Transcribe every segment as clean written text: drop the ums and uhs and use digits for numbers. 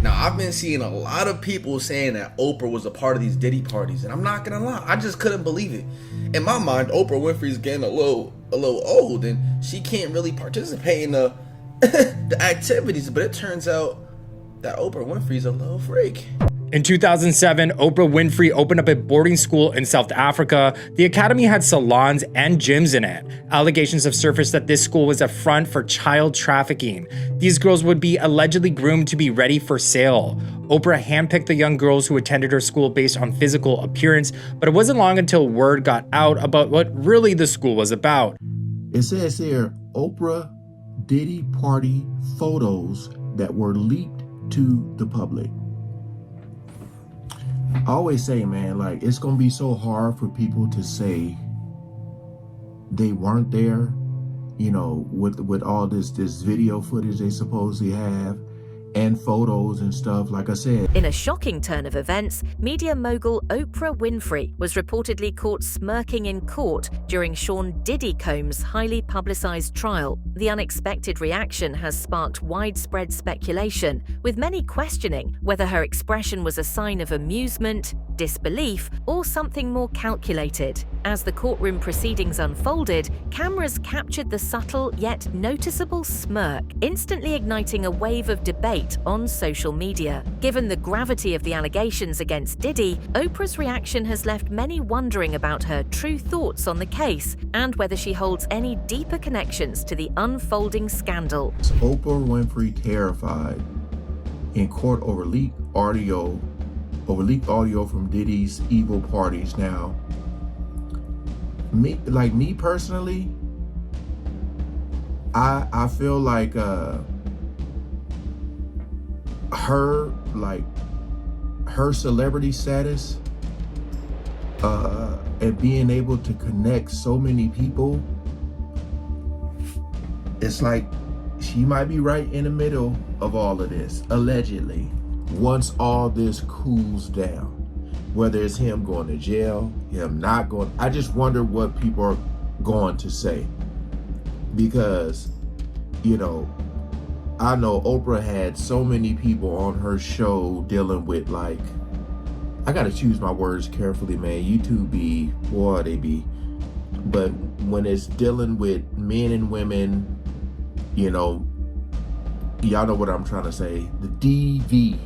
Now, I've been seeing a lot of people saying that Oprah was a part of these Diddy parties, and I'm not gonna lie, I just couldn't believe it. In my mind, Oprah Winfrey's getting a little old, and she can't really participate in the the activities. But it turns out that Oprah Winfrey's a little freak. In 2007, Oprah Winfrey opened up a boarding school in South Africa. The academy had salons and gyms in it. Allegations have surfaced that this school was a front for child trafficking. These girls would be allegedly groomed to be ready for sale. Oprah handpicked the young girls who attended her school based on physical appearance, but it wasn't long until word got out about what really the school was about. It says here, Oprah Diddy party photos that were leaked to the public. I always say, man, like, it's gonna be so hard for people to say they weren't there, you know, with all this video footage they supposedly have and photos and stuff, like I said. In a shocking turn of events, media mogul Oprah Winfrey was reportedly caught smirking in court during Sean Diddy Combs' highly publicized trial. The unexpected reaction has sparked widespread speculation, with many questioning whether her expression was a sign of amusement, disbelief, or something more calculated. As the courtroom proceedings unfolded, cameras captured the subtle yet noticeable smirk, instantly igniting a wave of debate on social media. Given the gravity of the allegations against Diddy, Oprah's reaction has left many wondering about her true thoughts on the case and whether she holds any deeper connections to the unfolding scandal. Oprah Winfrey terrified in court over leaked audio from Diddy's evil parties. Now, me personally, I feel like her celebrity status and being able to connect so many people, it's like she might be right in the middle of all of this, allegedly. Once all this cools down, whether it's him going to jail, him not going, I just wonder what people are going to say. Because, you know, I know Oprah had so many people on her show dealing with, like, I gotta choose my words carefully, man. YouTube be, boy, they be. But when it's dealing with men and women, you know, y'all know what I'm trying to say. The DV.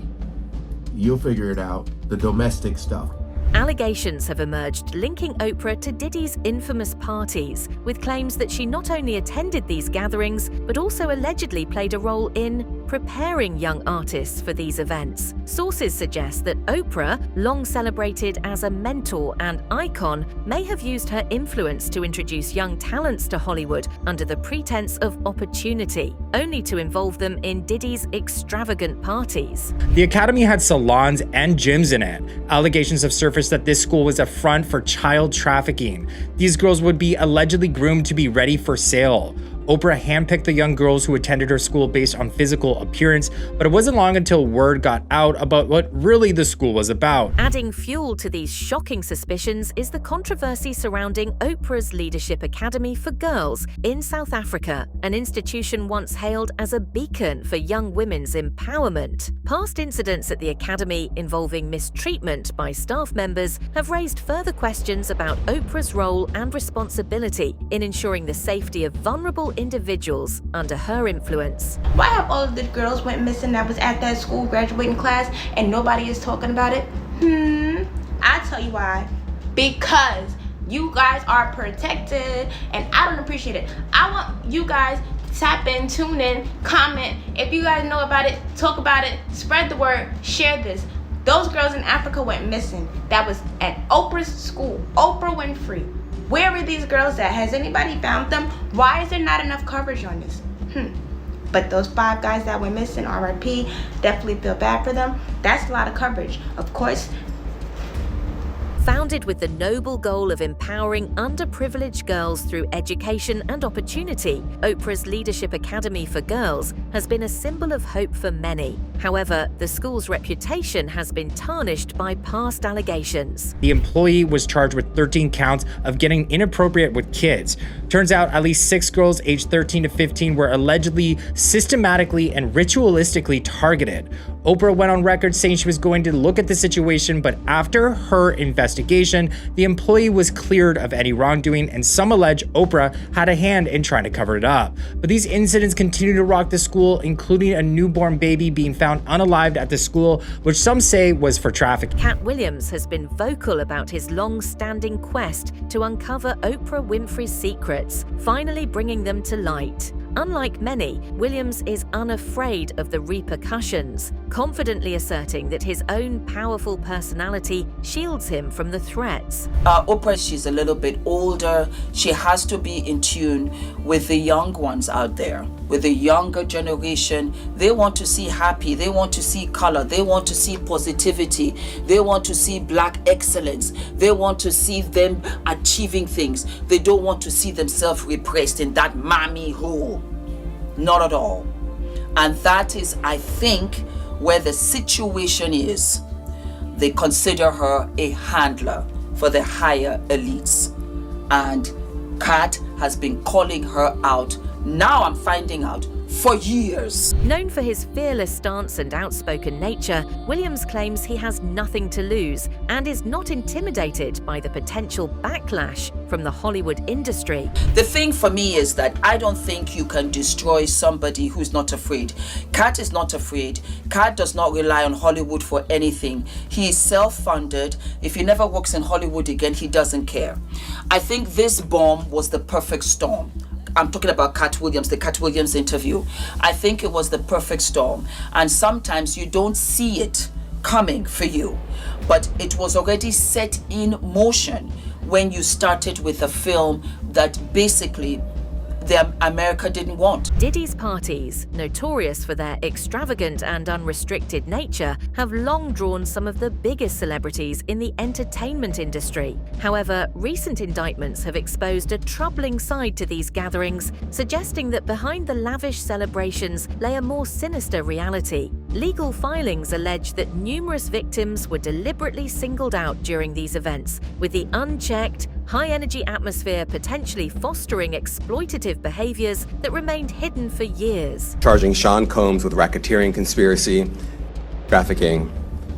You'll figure it out. The domestic stuff. Allegations have emerged linking Oprah to Diddy's infamous parties, with claims that she not only attended these gatherings, but also allegedly played a role in preparing young artists for these events. Sources suggest that Oprah, long celebrated as a mentor and icon, may have used her influence to introduce young talents to Hollywood under the pretense of opportunity, only to involve them in Diddy's extravagant parties. The academy had salons and gyms in it. Allegations have surfaced that this school was a front for child trafficking. These girls would be allegedly groomed to be ready for sale. Oprah handpicked the young girls who attended her school based on physical appearance, but it wasn't long until word got out about what really the school was about. Adding fuel to these shocking suspicions is the controversy surrounding Oprah's Leadership Academy for Girls in South Africa, an institution once hailed as a beacon for young women's empowerment. Past incidents at the academy involving mistreatment by staff members have raised further questions about Oprah's role and responsibility in ensuring the safety of vulnerable individuals under her influence. Why have all of the girls went missing that was at that school graduating class and nobody is talking about it? I tell you why. Because you guys are protected and I don't appreciate it. I want you guys to tap in, tune in, comment. If you guys know about it, talk about it, spread the word, share this. Those girls in Africa went missing. That was at Oprah's school, Oprah Winfrey. Where were these girls at? Has anybody found them? Why is there not enough coverage on this? But those 5 guys that went missing, RIP, definitely feel bad for them. That's a lot of coverage. Of course. Founded with the noble goal of empowering underprivileged girls through education and opportunity, Oprah's Leadership Academy for Girls has been a symbol of hope for many. However, the school's reputation has been tarnished by past allegations. The employee was charged with 13 counts of getting inappropriate with kids. Turns out at least 6 girls aged 13 to 15 were allegedly systematically and ritualistically targeted. Oprah went on record saying she was going to look at the situation, but after her investigation, the employee was cleared of any wrongdoing, and some allege Oprah had a hand in trying to cover it up. But these incidents continue to rock the school, including a newborn baby being found unalived at the school, which some say was for trafficking. Cat Williams has been vocal about his long-standing quest to uncover Oprah Winfrey's secrets, finally bringing them to light. Unlike many, Williams is unafraid of the repercussions, confidently asserting that his own powerful personality shields him from the threats. Oprah, she's a little bit older. She has to be in tune with the young ones out there, with the younger generation. They want to see happy, they want to see color, they want to see positivity, they want to see Black excellence, they want to see them achieving things. They don't want to see themselves repressed in that mommy hole. Not at all. And that is, I think, where the situation is. They consider her a handler for the higher elites. And Kat has been calling her out. Now I'm finding out for years. Known for his fearless stance and outspoken nature, Williams claims he has nothing to lose and is not intimidated by the potential backlash from the Hollywood industry. The thing for me is that I don't think you can destroy somebody who's not afraid. Kat is not afraid. Kat does not rely on Hollywood for anything. He is self-funded. If he never works in Hollywood again, he doesn't care. I think this bomb was the perfect storm. I'm talking about Cat Williams, the Cat Williams interview. I think it was the perfect storm. And sometimes you don't see it coming for you, but it was already set in motion when you started with a film that basically America didn't want. Diddy's parties, notorious for their extravagant and unrestricted nature, have long drawn some of the biggest celebrities in the entertainment industry. However, recent indictments have exposed a troubling side to these gatherings, suggesting that behind the lavish celebrations lay a more sinister reality. Legal filings allege that numerous victims were deliberately singled out during these events, with the unchecked, high-energy atmosphere potentially fostering exploitative behaviors that remained hidden for years. Charging Sean Combs with racketeering conspiracy, trafficking,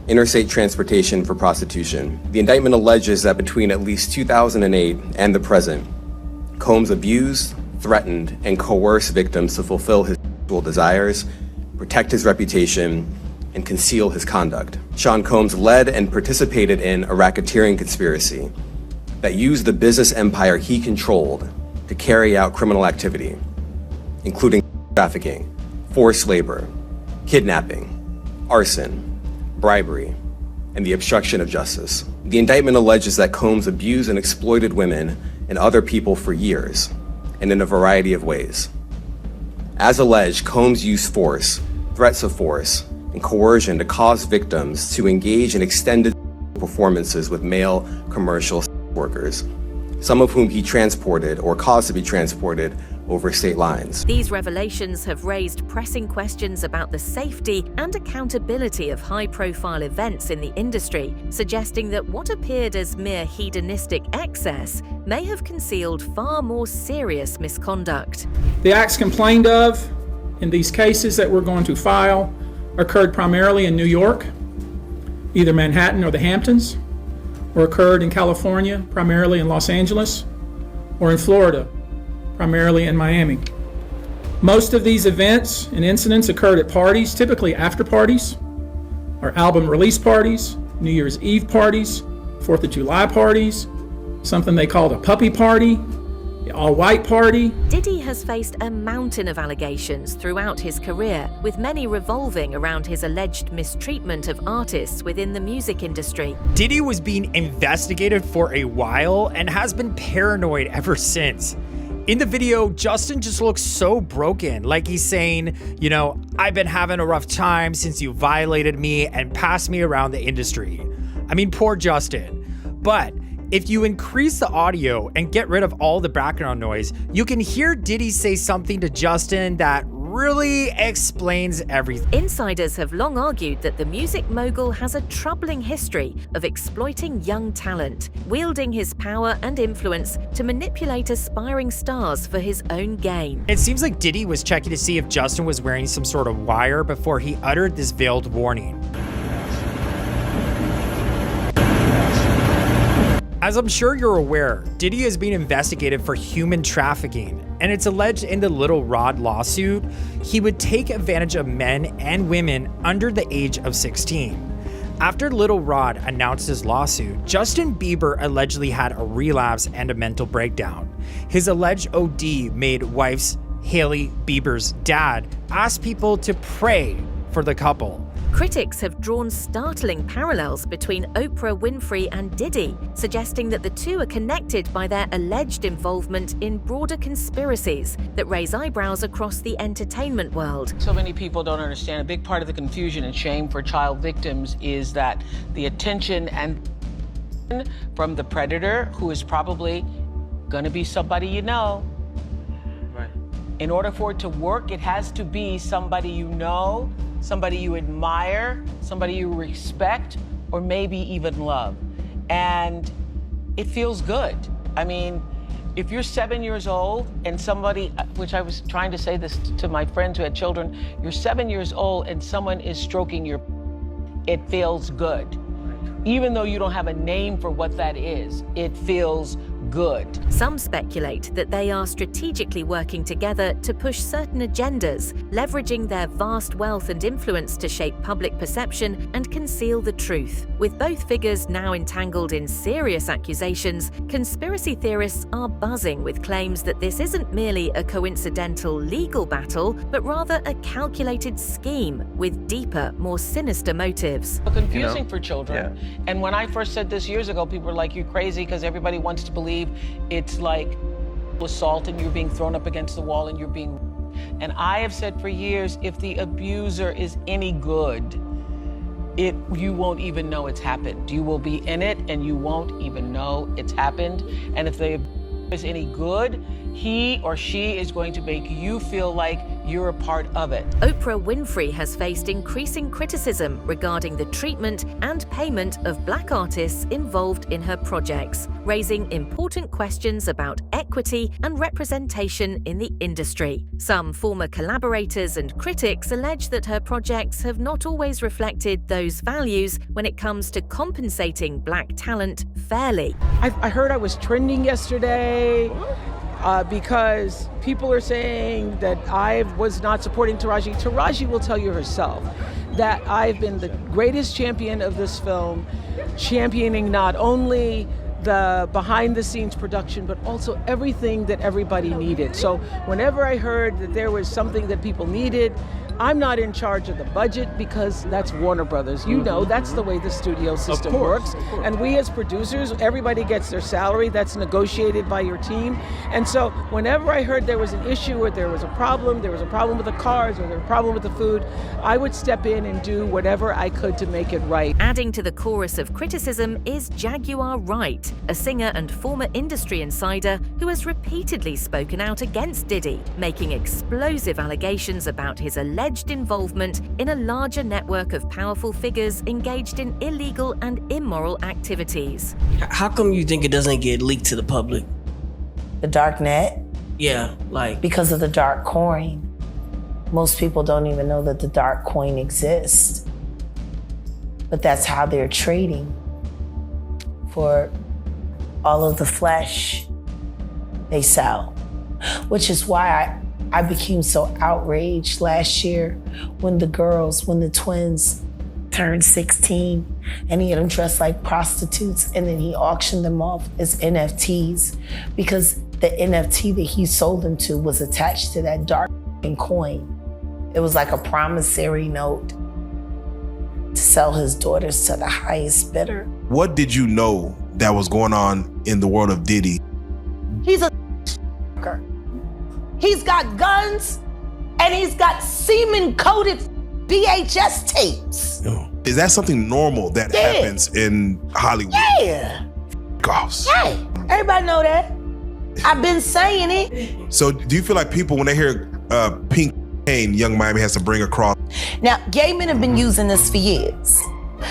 interstate transportation for prostitution. The indictment alleges that between at least 2008 and the present, Combs abused, threatened, and coerced victims to fulfill his sexual desires, protect his reputation, and conceal his conduct. Sean Combs led and participated in a racketeering conspiracy that used the business empire he controlled to carry out criminal activity, including trafficking, forced labor, kidnapping, arson, bribery, and the obstruction of justice. The indictment alleges that Combs abused and exploited women and other people for years, and in a variety of ways. As alleged, Combs used force, threats of force, and coercion to cause victims to engage in extended performances with male commercial workers, some of whom he transported or caused to be transported over state lines. These revelations have raised pressing questions about the safety and accountability of high-profile events in the industry, suggesting that what appeared as mere hedonistic excess may have concealed far more serious misconduct. The acts complained of in these cases that we're going to file occurred primarily in New York, either Manhattan or the Hamptons, or occurred in California, primarily in Los Angeles, or in Florida, primarily in Miami. Most of these events and incidents occurred at parties, typically after parties, or album release parties, New Year's Eve parties, 4th of July parties, something they called a puppy party, the all-white party. Diddy has faced a mountain of allegations throughout his career, with many revolving around his alleged mistreatment of artists within the music industry. Diddy was being investigated for a while and has been paranoid ever since. In the video, Justin just looks so broken, like he's saying, you know, I've been having a rough time since you violated me and passed me around the industry. I mean, poor Justin. But if you increase the audio and get rid of all the background noise, you can hear Diddy say something to Justin that really explains everything. Insiders have long argued that the music mogul has a troubling history of exploiting young talent, wielding his power and influence to manipulate aspiring stars for his own gain. It seems like Diddy was checking to see if Justin was wearing some sort of wire before he uttered this veiled warning. As I'm sure you're aware, Diddy is being investigated for human trafficking, and it's alleged in the Little Rod lawsuit, he would take advantage of men and women under the age of 16. After Little Rod announced his lawsuit, Justin Bieber allegedly had a relapse and a mental breakdown. His alleged OD made wife's Hailey Bieber's dad ask people to pray for the couple. Critics have drawn startling parallels between Oprah Winfrey and Diddy, suggesting that the two are connected by their alleged involvement in broader conspiracies that raise eyebrows across the entertainment world. So many people don't understand. A big part of the confusion and shame for child victims is that the attention and from the predator, who is probably going to be somebody you know. Right. In order for it to work, it has to be somebody you know, somebody you admire, somebody you respect, or maybe even love. And it feels good. I mean, if you're 7 years old and somebody, which I was trying to say this to my friends who had children, you're 7 years old and someone is stroking your, it feels good. Even though you don't have a name for what that is, it feels good. Some speculate that they are strategically working together to push certain agendas, leveraging their vast wealth and influence to shape public perception and conceal the truth. With both figures now entangled in serious accusations, conspiracy theorists are buzzing with claims that this isn't merely a coincidental legal battle, but rather a calculated scheme with deeper, more sinister motives. Confusing for children. Yeah. And when I first said this years ago, people were like, you're crazy, because everybody wants to believe it's like assault and you're being thrown up against the wall and you're being... And I have said for years, if the abuser is any good, you won't even know it's happened. You will be in it and you won't even know it's happened. And if the abuser is any good, he or she is going to make you feel like you're a part of it. Oprah Winfrey has faced increasing criticism regarding the treatment and payment of Black artists involved in her projects, raising important questions about equity and representation in the industry. Some former collaborators and critics allege that her projects have not always reflected those values when it comes to compensating Black talent fairly. I heard I was trending yesterday. Because people are saying that I was not supporting Taraji. Taraji will tell you herself that I've been the greatest champion of this film, championing not only the behind-the-scenes production, but also everything that everybody needed. So whenever I heard that there was something that people needed, I'm not in charge of the budget because that's Warner Brothers. You know, that's the way the studio system works. And we as producers, everybody gets their salary. That's negotiated by your team. And so whenever I heard there was an issue or there was a problem with the cars or there was a problem with the food, I would step in and do whatever I could to make it right. Adding to the chorus of criticism is Jaguar Wright, a singer and former industry insider who has repeatedly spoken out against Diddy, making explosive allegations about his alleged involvement in a larger network of powerful figures engaged in illegal and immoral activities. How come you think it doesn't get leaked to the public? The dark net? Yeah, like... Because of the dark coin. Most people don't even know that the dark coin exists. But that's how they're trading for all of the flesh they sell. Which is why I became so outraged last year when the twins turned 16 and he had them dressed like prostitutes and then he auctioned them off as NFTs because the NFT that he sold them to was attached to that dark coin. It was like a promissory note to sell his daughters to the highest bidder. What did you know that was going on in the world of Diddy? He's a He's got guns and he's got semen-coated VHS tapes. Is that something normal that happens in Hollywood? Yeah. Gosh. Hey, everybody know that. I've been saying it. So do you feel like people, when they hear pink Young Miami has to bring across. Now, gay men have been using this for years.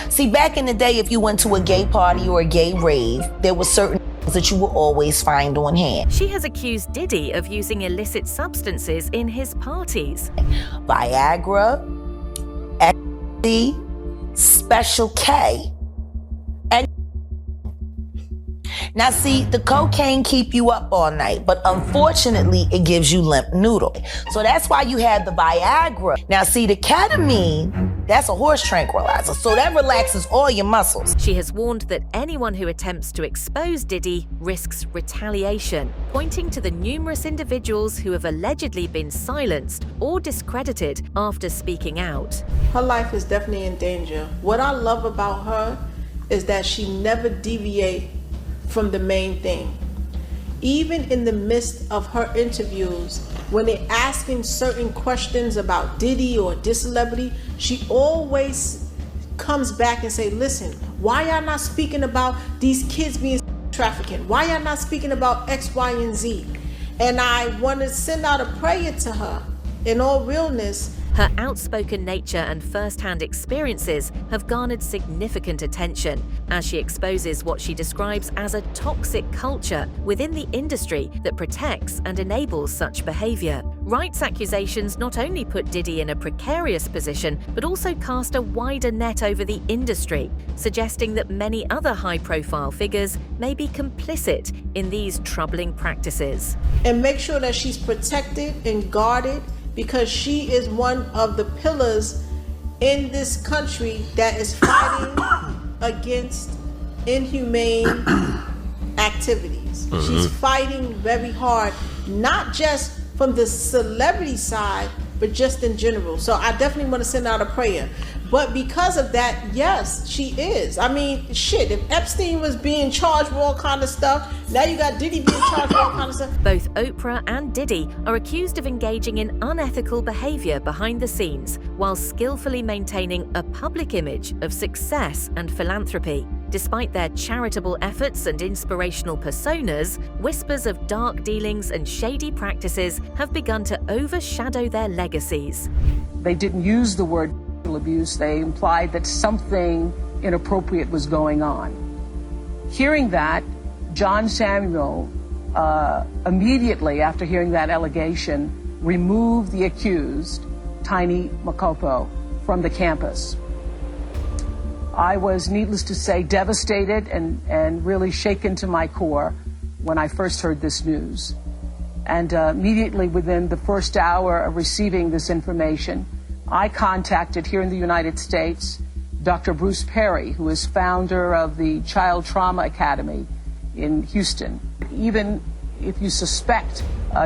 See, back in the day, if you went to a gay party or a gay rave, there were certain things that you will always find on hand. She has accused Diddy of using illicit substances in his parties. Viagra, ecstasy, Special K, and now see, the cocaine keep you up all night, but unfortunately it gives you limp noodle. So that's why you have the Viagra. Now see, the ketamine, that's a horse tranquilizer, so that relaxes all your muscles. She has warned that anyone who attempts to expose Diddy risks retaliation, pointing to the numerous individuals who have allegedly been silenced or discredited after speaking out. Her life is definitely in danger. What I love about her is that she never deviates from the main thing. Even in the midst of her interviews, when they're asking certain questions about Diddy or this celebrity, she always comes back and say, listen, why y'all not speaking about these kids being trafficking? Why y'all not speaking about X, Y, and Z? And I want to send out a prayer to her in all realness. Her outspoken nature and first-hand experiences have garnered significant attention as she exposes what she describes as a toxic culture within the industry that protects and enables such behavior. Wright's accusations not only put Diddy in a precarious position, but also cast a wider net over the industry, suggesting that many other high-profile figures may be complicit in these troubling practices. And make sure that she's protected and guarded, because she is one of the pillars in this country that is fighting against inhumane activities. She's fighting very hard, not just from the celebrity side, but just in general. So I definitely want to send out a prayer. But because of that, yes, she is. I mean, shit, if Epstein was being charged with all kind of stuff, now you got Diddy being charged with all kind of stuff. Both Oprah and Diddy are accused of engaging in unethical behavior behind the scenes, while skillfully maintaining a public image of success and philanthropy. Despite their charitable efforts and inspirational personas, whispers of dark dealings and shady practices have begun to overshadow their legacies. They didn't use the word abuse. They implied that something inappropriate was going on. Hearing that, John Samuel, immediately after hearing that allegation, removed the accused, Tiny Makopo, from the campus. I was, needless to say, devastated and really shaken to my core when I first heard this news. And immediately within the first hour of receiving this information, I contacted here in the United States Dr. Bruce Perry, who is founder of the Child Trauma Academy in Houston. Even if you suspect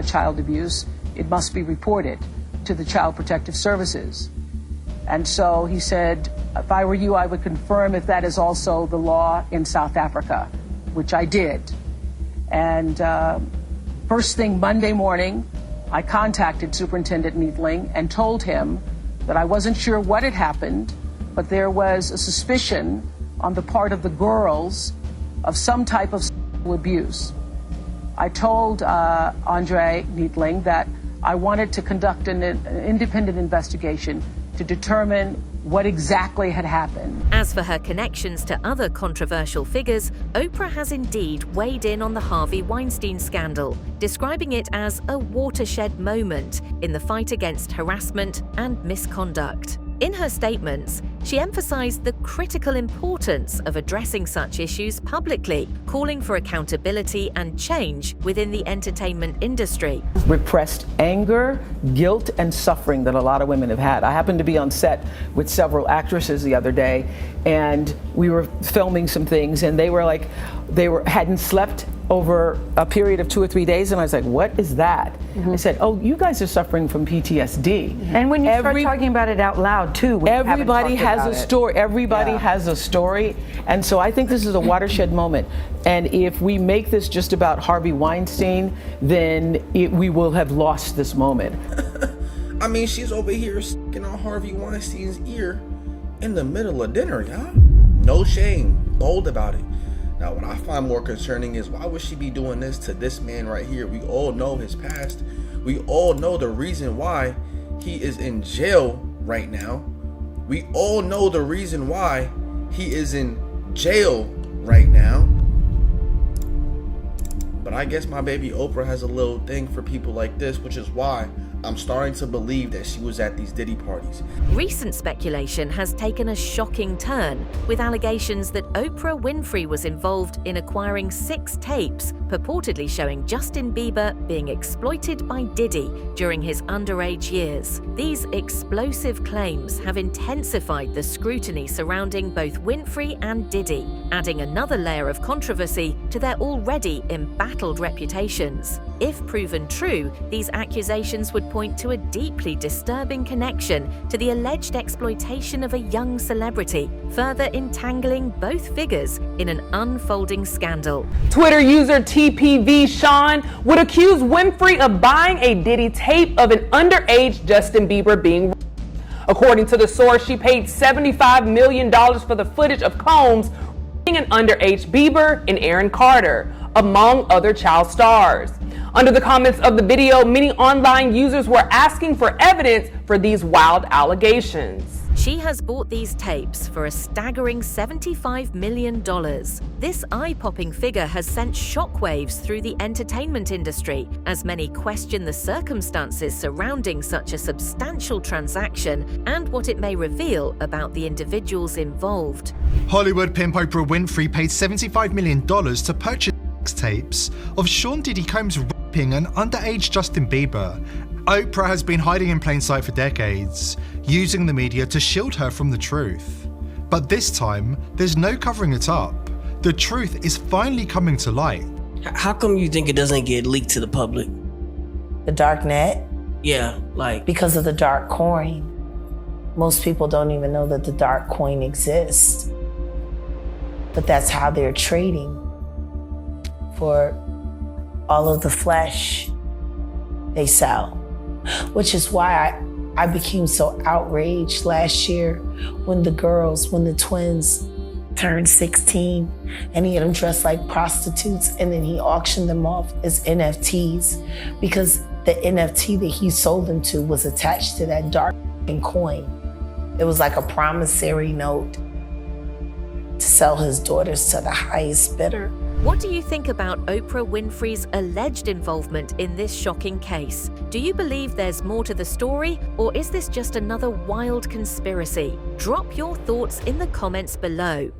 child abuse, it must be reported to the Child Protective Services. And so he said, if I were you, I would confirm if that is also the law in South Africa, which I did. And first thing Monday morning, I contacted Superintendent Needling and told him that I wasn't sure what had happened, but there was a suspicion on the part of the girls of some type of sexual abuse. I told Andre Needling that I wanted to conduct an independent investigation to determine what exactly had happened. As for her connections to other controversial figures, Oprah has indeed weighed in on the Harvey Weinstein scandal, describing it as a watershed moment in the fight against harassment and misconduct. In her statements, she emphasized the critical importance of addressing such issues publicly, calling for accountability and change within the entertainment industry. Repressed anger, guilt, and suffering that a lot of women have had. I happened to be on set with several actresses the other day, and we were filming some things, and they hadn't slept over a period of 2 or 3 days, and I was like, what is that? I said, oh, you guys are suffering from PTSD. And when you start talking about it out loud too, everybody has a story. Everybody has a story. And so I think this is a watershed moment. And if we make this just about Harvey Weinstein, then we will have lost this moment. I mean, she's over here sticking on Harvey Weinstein's ear in the middle of dinner, y'all. No shame, bold about it. Now, what I find more concerning is, why would she be doing this to this man right here? We all know his past. We all know the reason why he is in jail right now. We all know the reason why he is in jail right now. But I guess my baby Oprah has a little thing for people like this, which is why I'm starting to believe that she was at these Diddy parties. Recent speculation has taken a shocking turn, with allegations that Oprah Winfrey was involved in acquiring 6 tapes purportedly showing Justin Bieber being exploited by Diddy during his underage years. These explosive claims have intensified the scrutiny surrounding both Winfrey and Diddy, adding another layer of controversy to their already embattled reputations. If proven true, these accusations would point to a deeply disturbing connection to the alleged exploitation of a young celebrity, further entangling both figures in an unfolding scandal. Twitter user TPV Sean would accuse Winfrey of buying a Diddy tape of an underage Justin Bieber being. According to the source, she paid $75 million for the footage of Combs an underage Bieber and Aaron Carter, among other child stars. Under the comments of the video, many online users were asking for evidence for these wild allegations. She has bought these tapes for a staggering $75 million. This eye-popping figure has sent shockwaves through the entertainment industry, as many question the circumstances surrounding such a substantial transaction and what it may reveal about the individuals involved. Hollywood pimp Oprah Winfrey paid $75 million to purchase tapes of Sean Diddy Combs raping an underage Justin Bieber. Oprah has been hiding in plain sight for decades, using the media to shield her from the truth. But this time, there's no covering it up. The truth is finally coming to light. How come you think it doesn't get leaked to the public? The dark net? Yeah, like... Because of the dark coin. Most people don't even know that the dark coin exists. But that's how they're trading for all of the flesh they sell. Which is why I became so outraged last year when the twins turned 16 and he had them dressed like prostitutes and then he auctioned them off as NFTs because the NFT that he sold them to was attached to that dark coin. It was like a promissory note to sell his daughters to the highest bidder. What do you think about Oprah Winfrey's alleged involvement in this shocking case? Do you believe there's more to the story, or is this just another wild conspiracy? Drop your thoughts in the comments below.